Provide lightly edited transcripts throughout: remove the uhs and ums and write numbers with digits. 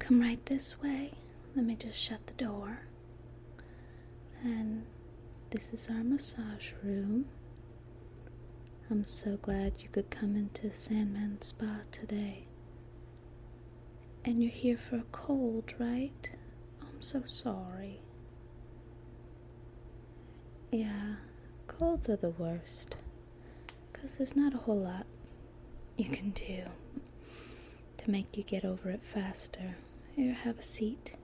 come right this way. Let me just shut the door. And this is our massage room. I'm so glad you could come into Sandman Spa today. And you're here for a cold, right? I'm so sorry. Yeah, colds are the worst. 'Cause there's not a whole lot you can do to make you get over it faster. Here, have a seat.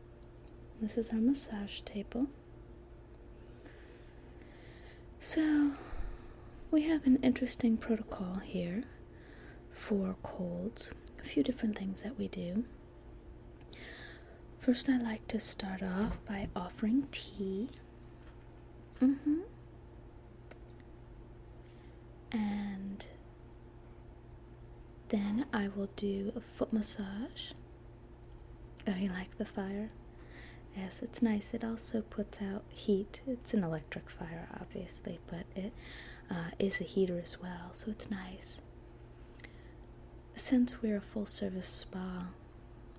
This is our massage table. So, we have an interesting protocol here for colds. A few different things that we do. First, I like to start off by offering tea. And then I will do a foot massage. Oh, you like the fire? Yes, it's nice. It also puts out heat. It's an electric fire, obviously, but it is a heater as well, so it's nice. Since we're a full-service spa,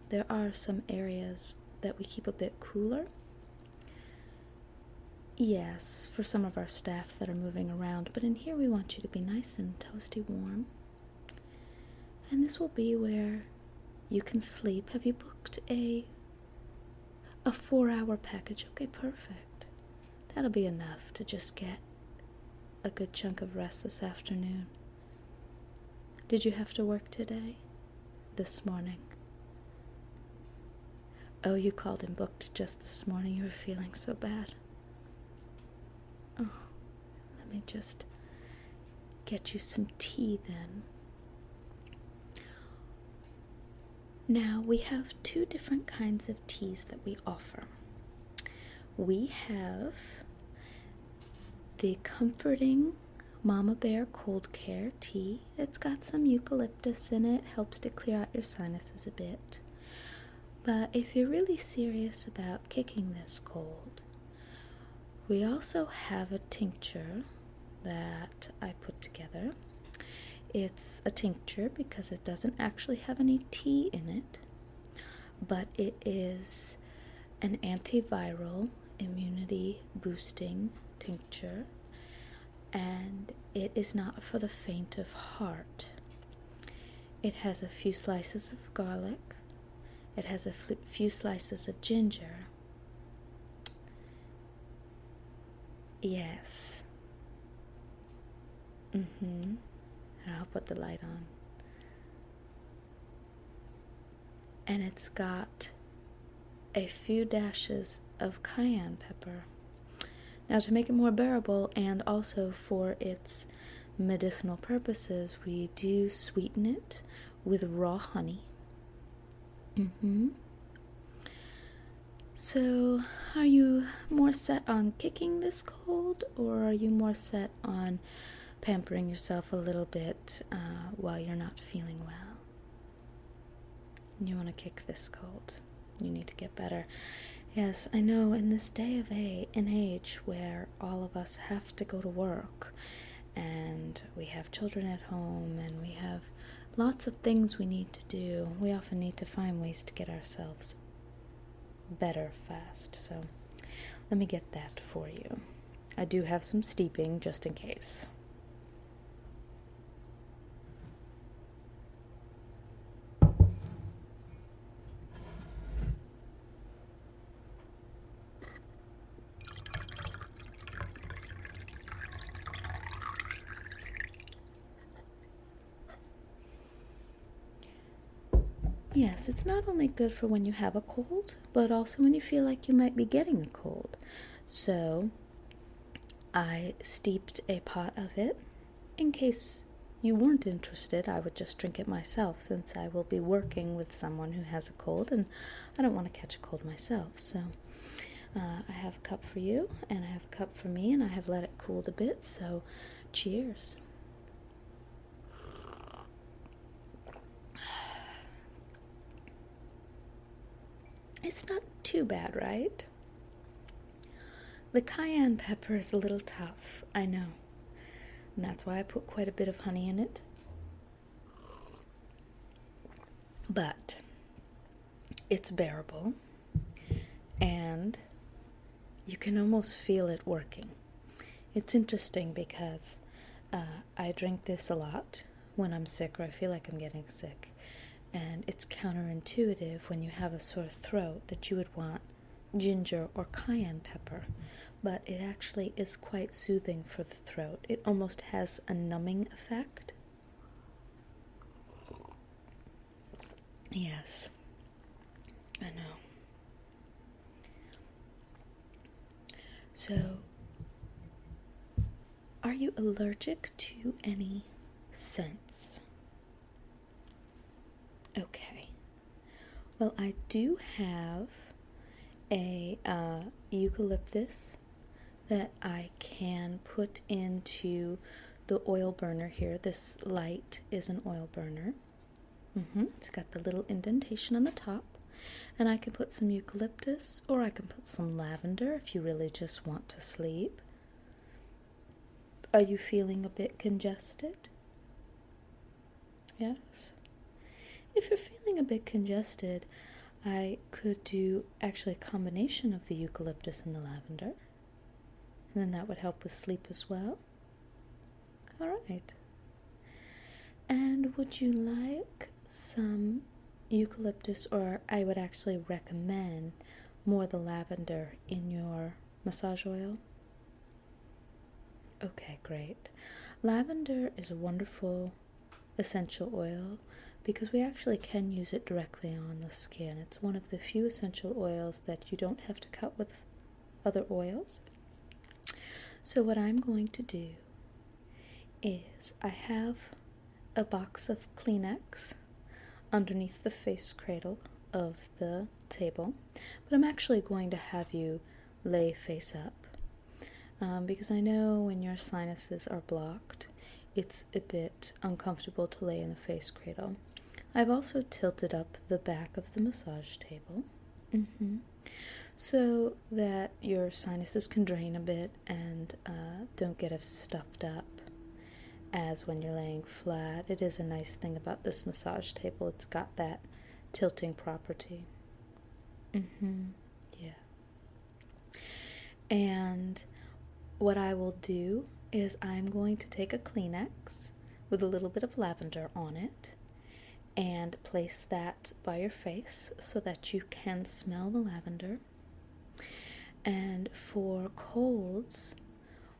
there are some areas that we keep a bit cooler. Yes, for some of our staff that are moving around, but in here we want you to be nice and toasty warm. And this will be where you can sleep. Have you booked a 4-hour package? Okay, perfect. That'll be enough to just get a good chunk of rest this afternoon. Did you have to work today? This morning? Oh, you called and booked just this morning. You were feeling so bad. Oh, let me just get you some tea then. Now, we have 2 different kinds of teas that we offer. We have the comforting Mama Bear Cold Care tea. It's got some eucalyptus in it, helps to clear out your sinuses a bit. But if you're really serious about kicking this cold, we also have a tincture that I put together. It's a tincture because it doesn't actually have any tea in it, but it is an antiviral immunity boosting tincture, and it is not for the faint of heart. It has a few slices of garlic. It has a few slices of ginger. Yes. And I'll put the light on. And it's got a few dashes of cayenne pepper. Now, to make it more bearable and also for its medicinal purposes, we do sweeten it with raw honey. So, are you more set on kicking this cold, or are you more set on pampering yourself a little bit while you're not feeling well? You want to kick this cold. You need to get better. Yes, I know, in this day of an age where all of us have to go to work, and we have children at home, and we have lots of things we need to do, we often need to find ways to get ourselves better fast. So let me get that for you. I do have some steeping just in case. Yes, it's not only good for when you have a cold, but also when you feel like you might be getting a cold. So, I steeped a pot of it. In case you weren't interested, I would just drink it myself, since I will be working with someone who has a cold, and I don't want to catch a cold myself. So, I have a cup for you, and I have a cup for me, and I have let it cool a bit, so cheers. It's not too bad, right? The cayenne pepper is a little tough, I know. And that's why I put quite a bit of honey in it. But it's bearable, and you can almost feel it working. It's interesting because I drink this a lot when I'm sick or I feel like I'm getting sick, and it's counterintuitive when you have a sore throat that you would want ginger or cayenne pepper, but it actually is quite soothing for the throat. It almost has a numbing effect. Yes, I know. So, are you allergic to any scents? Okay. Well, I do have a eucalyptus that I can put into the oil burner here. This light is an oil burner. It's got the little indentation on the top, and I can put some eucalyptus, or I can put some lavender if you really just want to sleep. Are you feeling a bit congested? Yes. If you're feeling a bit congested, I could do actually a combination of the eucalyptus and the lavender, and then that would help with sleep as well. All right. And would you like some eucalyptus, or I would actually recommend more the lavender in your massage oil? Okay, great. Lavender is a wonderful essential oil because we actually can use it directly on the skin. It's one of the few essential oils that you don't have to cut with other oils. So what I'm going to do is I have a box of Kleenex underneath the face cradle of the table, but I'm actually going to have you lay face up because I know when your sinuses are blocked, it's a bit uncomfortable to lay in the face cradle. I've also tilted up the back of the massage table so that your sinuses can drain a bit and don't get as stuffed up as when you're laying flat. It is a nice thing about this massage table. It's got that tilting property. Yeah. And what I will do is I'm going to take a Kleenex with a little bit of lavender on it and place that by your face so that you can smell the lavender. And for colds,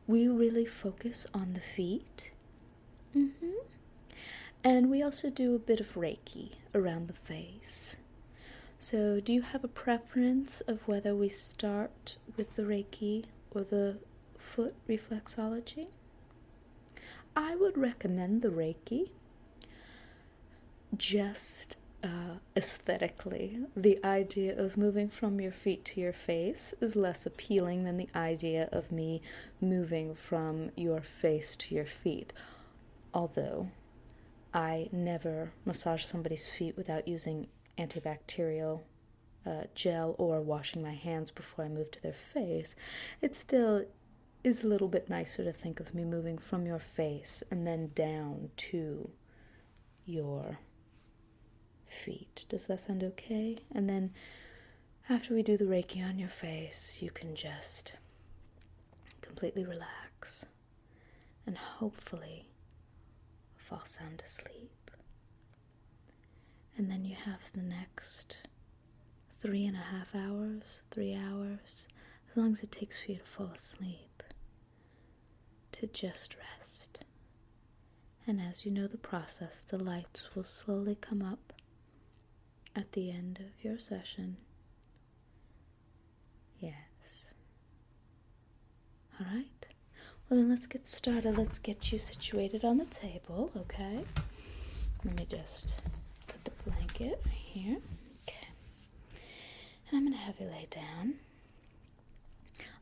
we really focus on the feet. And we also do a bit of Reiki around the face. So do you have a preference of whether we start with the Reiki or the foot reflexology? I would recommend the Reiki. Just aesthetically, the idea of moving from your feet to your face is less appealing than the idea of me moving from your face to your feet. Although I never massage somebody's feet without using antibacterial gel or washing my hands before I move to their face, it still is a little bit nicer to think of me moving from your face and then down to your feet. Does that sound okay? And then after we do the Reiki on your face, you can just completely relax and hopefully fall sound asleep. And then you have the next 3.5 hours, 3 hours, as long as it takes for you to fall asleep, to just rest. And as you know the process, the lights will slowly come up at the end of your session. Yes. All right. Well, then let's get started. Let's get you situated on the table, okay? Let me just put the blanket right here. Okay. And I'm going to have you lay down.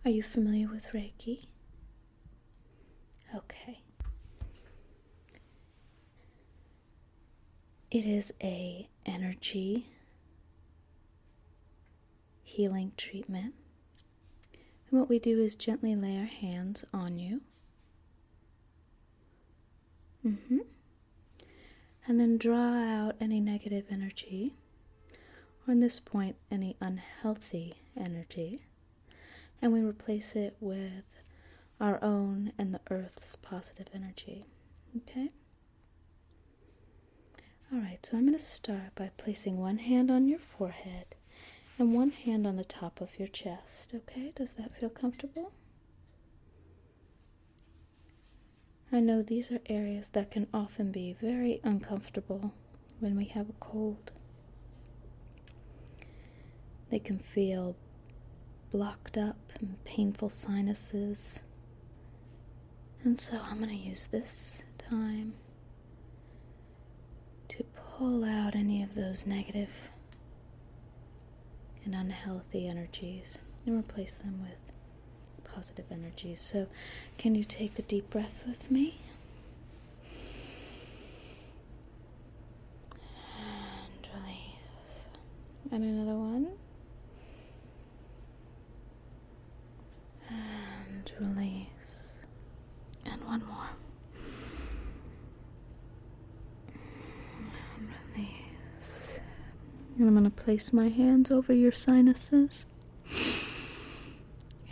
Are you familiar with Reiki? Okay. It is a energy healing treatment. And what we do is gently lay our hands on you. And then draw out any negative energy or in this point, any unhealthy energy, and we replace it with our own and the earth's positive energy. Okay? Alright, so I'm going to start by placing one hand on your forehead and one hand on the top of your chest. Okay? Does that feel comfortable? I know these are areas that can often be very uncomfortable when we have a cold. They can feel blocked up and painful sinuses. And so I'm going to use this time to pull out any of those negative and unhealthy energies and replace them with positive energies. So can you take the deep breath with me? And release. And another one. And release. And one more. And release. And I'm going to place my hands over your sinuses.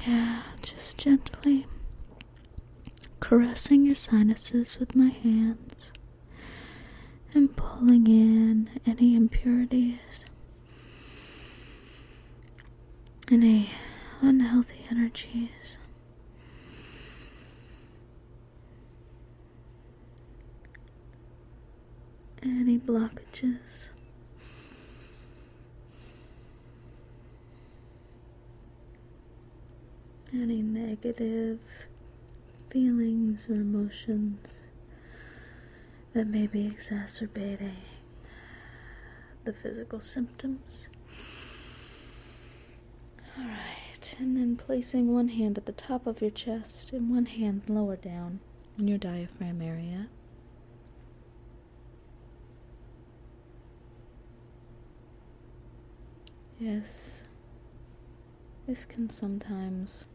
Yeah, just gently caressing your sinuses with my hands and pulling in any impurities, any unhealthy energies. Any blockages. Any negative feelings or emotions that may be exacerbating the physical symptoms. Alright, and then placing one hand at the top of your chest and one hand lower down in your diaphragm area. Yes, this can sometimes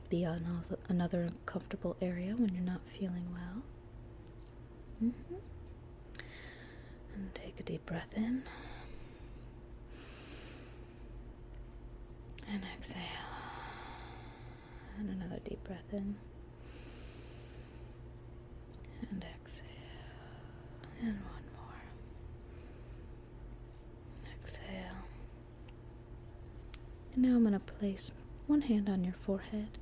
be another uncomfortable area when you're not feeling well. And take a deep breath in. And exhale. And another deep breath in. And exhale. And one more. Exhale. And now I'm going to place one hand on your forehead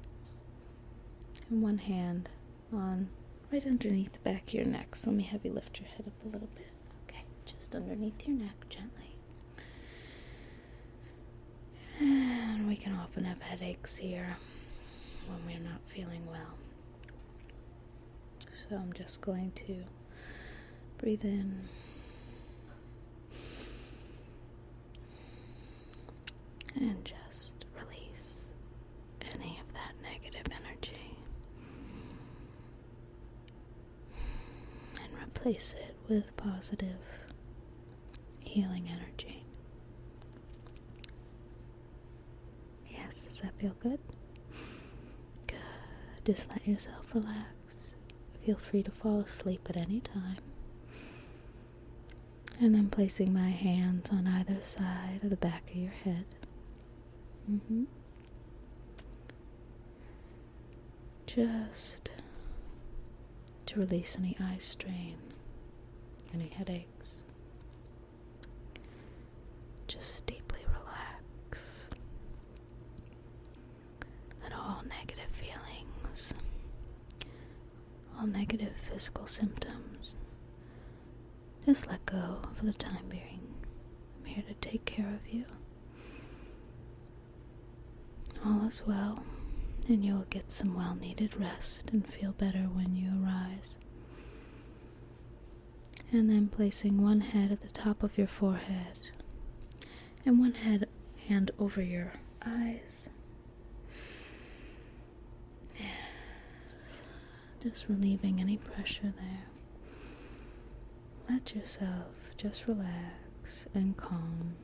and one hand on right underneath the back of your neck. So let me have you lift your head up a little bit. Okay, just underneath your neck, gently. And we can often have headaches here when we're not feeling well. So I'm just going to breathe in. And just release any of that negative energy. And replace it with positive, healing energy. Yes, does that feel good? Good. Just let yourself relax. Feel free to fall asleep at any time. And then placing my hands on either side of the back of your head. Just to release any eye strain, any headaches. Just deeply relax. Let all negative feelings, all negative physical symptoms, just let go for the time being. I'm here to take care of you. All is well, and you will get some well-needed rest and feel better when you arise. And then placing one head at the top of your forehead and one hand over your eyes. Yes. Just relieving any pressure there. Let yourself just relax and calm.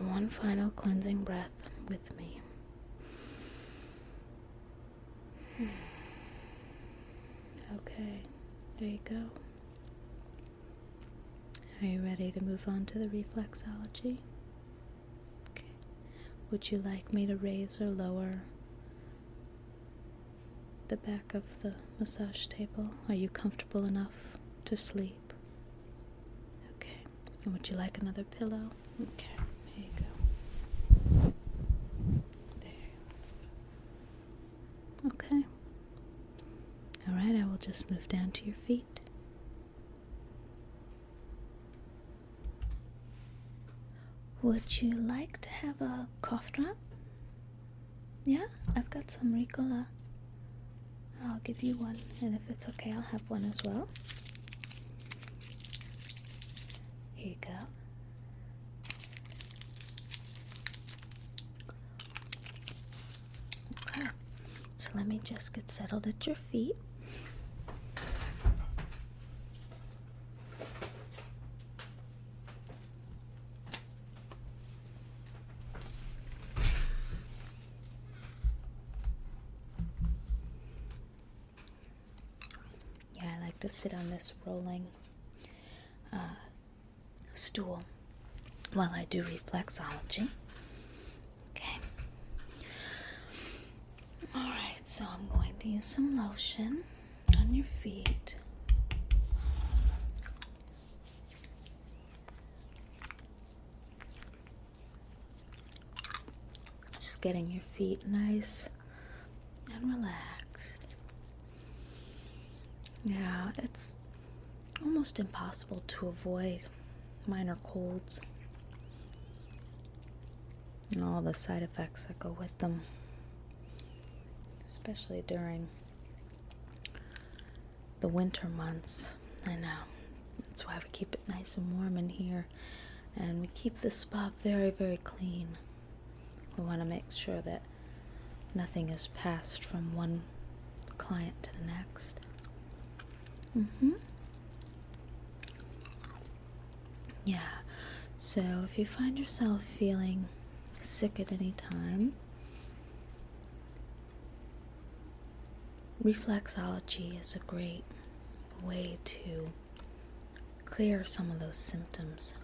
One final cleansing breath with me. Okay, there you go. Are you ready to move on to the reflexology? Okay. Would you like me to raise or lower the back of the massage table? Are you comfortable enough to sleep? Okay. And would you like another pillow? Okay, here you go. There. Okay. Alright, I will just move down to your feet. Would you like to have a cough drop? Yeah, I've got some Ricola. I'll give you one, and if it's okay, I'll have one as well. Here you go. Okay, so let me just get settled at your feet. To sit on this rolling stool while I do reflexology. Okay. Alright, so I'm going to use some lotion on your feet. Just getting your feet nice and relaxed. Yeah, it's almost impossible to avoid minor colds and all the side effects that go with them, especially during the winter months. I know. That's why we keep it nice and warm in here, and we keep the spa very, very clean. We want to make sure that nothing is passed from one client to the next. Yeah, so if you find yourself feeling sick at any time, reflexology is a great way to clear some of those symptoms.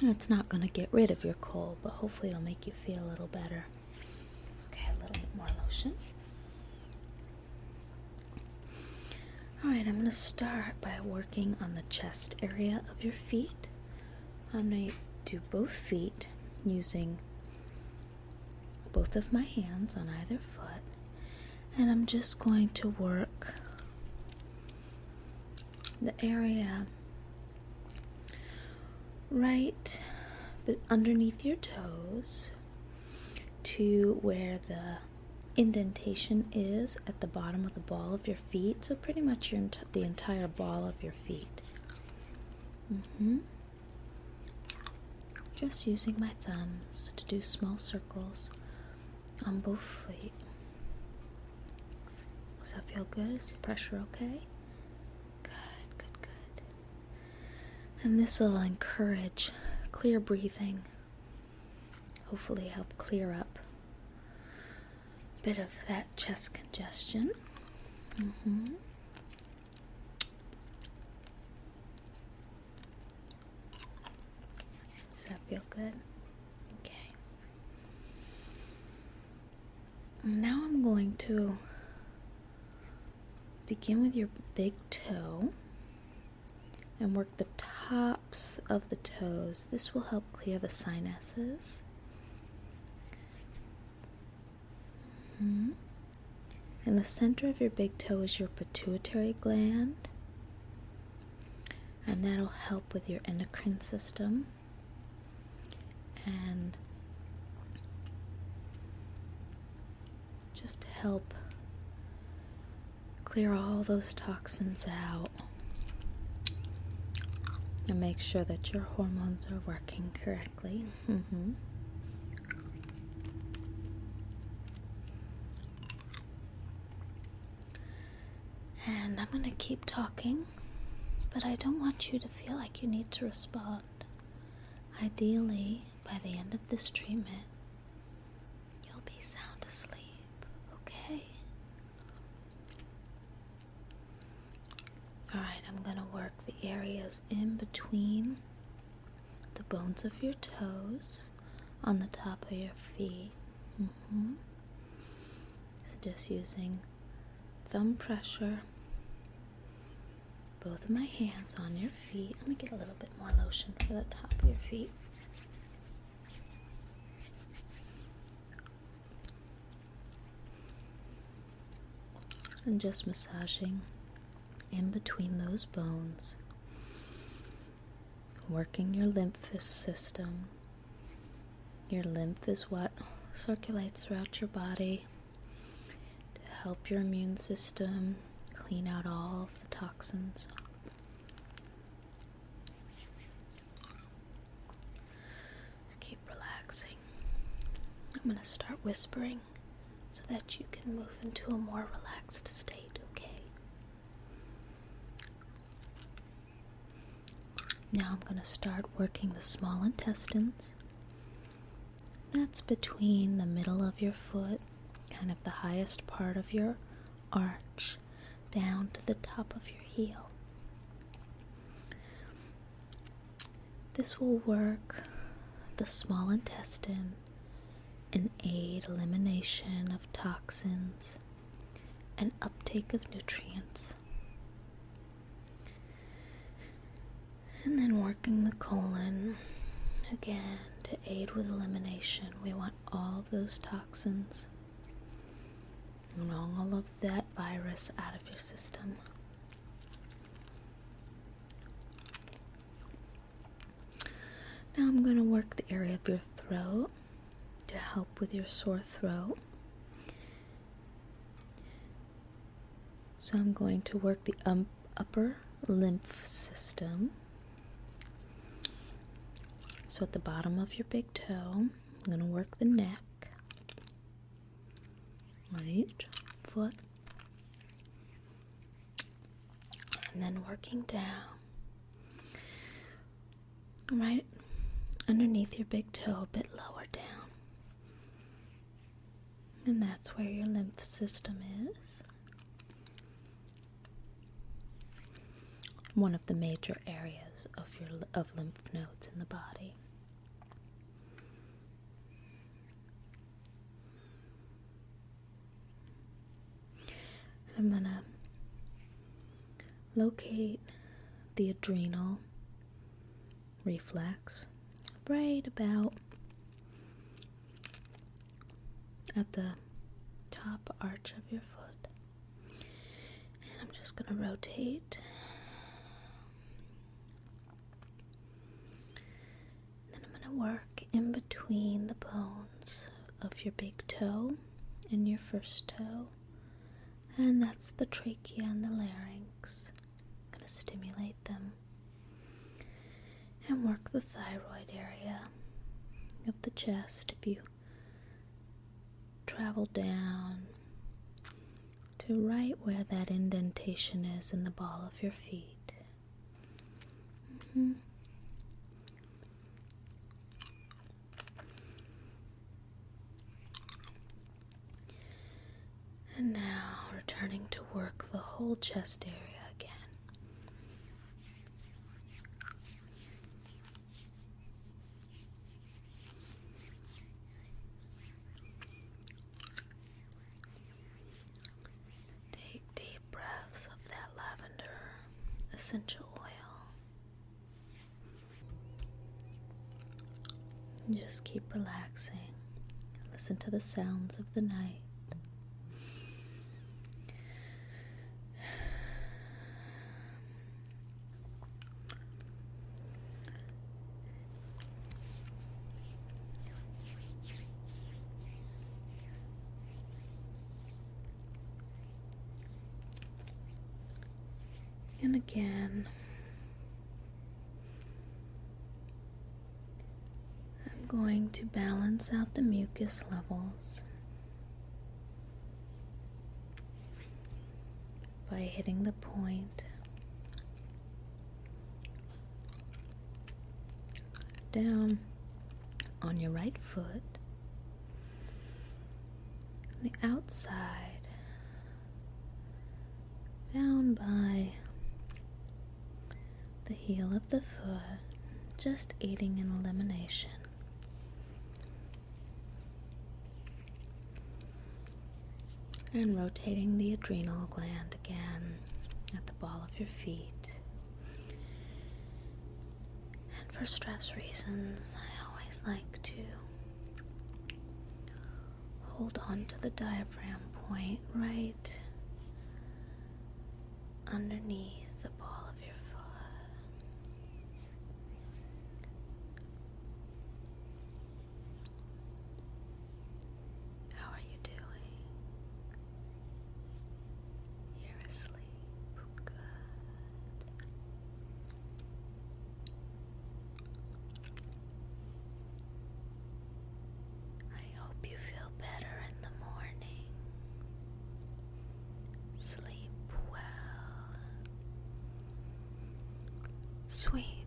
It's not going to get rid of your cold, but hopefully it'll make you feel a little better. Okay, a little bit more lotion. Alright, I'm going to start by working on the chest area of your feet. I'm going to do both feet using both of my hands on either foot. And I'm just going to work the area right underneath your toes to where the indentation is at the bottom of the ball of your feet. So pretty much the entire ball of your feet. Just using my thumbs to do small circles on both feet. Does that feel good? Is the pressure okay? Good, good, good. And this will encourage clear breathing. Hopefully help clear up a bit of that chest congestion. Does that feel good? Okay. Now I'm going to begin with your big toe and work the tops of the toes. This will help clear the sinuses. In the center of your big toe is your pituitary gland, and that'll help with your endocrine system and just help clear all those toxins out and make sure that your hormones are working correctly. And I'm going to keep talking, but I don't want you to feel like you need to respond. Ideally, by the end of this treatment, you'll be sound I'm going to work the areas in between the bones of your toes on the top of your feet. So just using thumb pressure, both of my hands on your feet. Let me get a little bit more lotion for the top of your feet. And just massaging in between those bones, working your lymph system. Your lymph is what circulates throughout your body to help your immune system clean out all of the toxins. Just keep relaxing. I'm going to start whispering so that you can move into a more relaxed state, okay? Now I'm going to start working the small intestines. That's between the middle of your foot, kind of the highest part of your arch, down to the top of your heel. This will work the small intestine and aid elimination of toxins and uptake of nutrients. And then working the colon again to aid with elimination. We want all of those toxins and all of that virus out of your system. Now I'm going to work the area of your throat to help with your sore throat. So I'm going to work the upper lymph system. So at the bottom of your big toe, I'm going to work the neck, right, foot, and then working down, right underneath your big toe, a bit lower down. And that's where your lymph system is. One of the major areas of lymph nodes in the body. I'm going to locate the adrenal reflex right about at the top arch of your foot. And I'm just going to rotate. Then I'm going to work in between the bones of your big toe and your first toe. And that's the trachea and the larynx. I'm going to stimulate them. And work the thyroid area of the chest. If you travel down to right where that indentation is in the ball of your feet. And now returning to work the whole chest area again. Take deep breaths of that lavender essential oil. And just keep relaxing. Listen to the sounds of the night. And again, I'm going to balance out the mucus levels by hitting the point down on your right foot, on the outside, down by the heel of the foot, just aiding in elimination. And rotating the adrenal gland again at the ball of your feet. And for stress reasons, I always like to hold on to the diaphragm point right underneath the ball of your foot. How are you doing? You're asleep. Good. I hope you feel better in the morning. Sleep well. Sweet